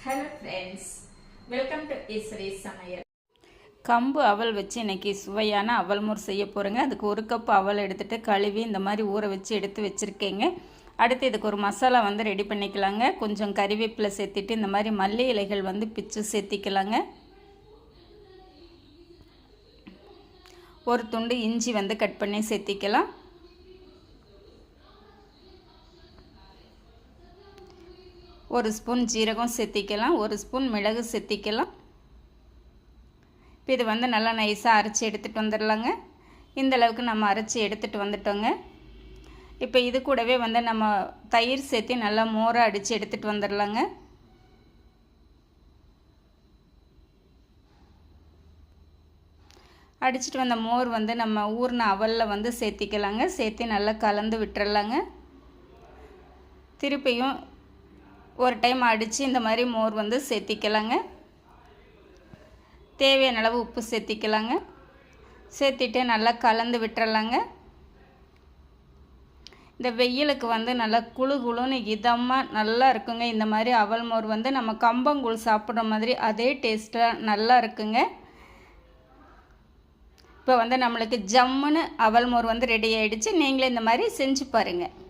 Hello friends, welcome to Eswari சமையல். கம்பு அவல் வச்சு இன்றைக்கி சுவையான அவல் முறை செய்ய போகிறேங்க. அதுக்கு ஒரு கப் அவல் எடுத்துகிட்டு கழுவி இந்த மாதிரி ஊற வச்சு எடுத்து வச்சுருக்கேங்க. அடுத்து இதுக்கு ஒரு மசாலா ரெடி பண்ணிக்கலாங்க. கொஞ்சம் கறிவேப்பிலை சேர்த்திட்டு இந்த மாதிரி மல்லி இலைகள் பிச்சு சேர்த்திக்கலாங்க. ஒரு துண்டு இஞ்சி கட் பண்ணி சேர்த்திக்கலாம். ஒரு ஸ்பூன் ஜீரகம் சேர்த்திக்கலாம். ஒரு ஸ்பூன் மிளகு சேர்த்திக்கலாம். இப்போ இது நல்லா நைஸாக அரைச்சி எடுத்துகிட்டு வந்துடலாங்க. இந்த அளவுக்கு நம்ம அரைச்சி எடுத்துகிட்டு வந்துட்டோங்க. இப்போ இது கூடவே நம்ம தயிர் சேர்த்து நல்லா மோரை அடித்து எடுத்துகிட்டு வந்துடலாங்க. அடிச்சுட்டு வந்த மோர் நம்ம ஊறின அவலில் சேர்த்திக்கலாங்க. சேர்த்து நல்லா கலந்து விட்டுறலாங்க. திருப்பியும் ஒரு டைம் அடித்து இந்த மாதிரி மோர் சேர்த்திக்கலாங்க. தேவையான அளவு உப்பு சேர்த்திக்கலாங்க. சேர்த்திட்டு நல்லா கலந்து விட்டுறலாங்க. இந்த வெயிலுக்கு நல்லா குழு குழுன்னு இதமாக நல்லா இருக்குங்க. இந்த மாதிரி அவல் மோர் நம்ம கம்பங்கூழ் சாப்பிட்ற மாதிரி அதே டேஸ்ட்டாக நல்லா இருக்குங்க. இப்போ நம்மளுக்கு ஜம்முன்னு அவல் மோர் ரெடி ஆகிடுச்சு. நீங்களே இந்த மாதிரி செஞ்சு பாருங்கள்.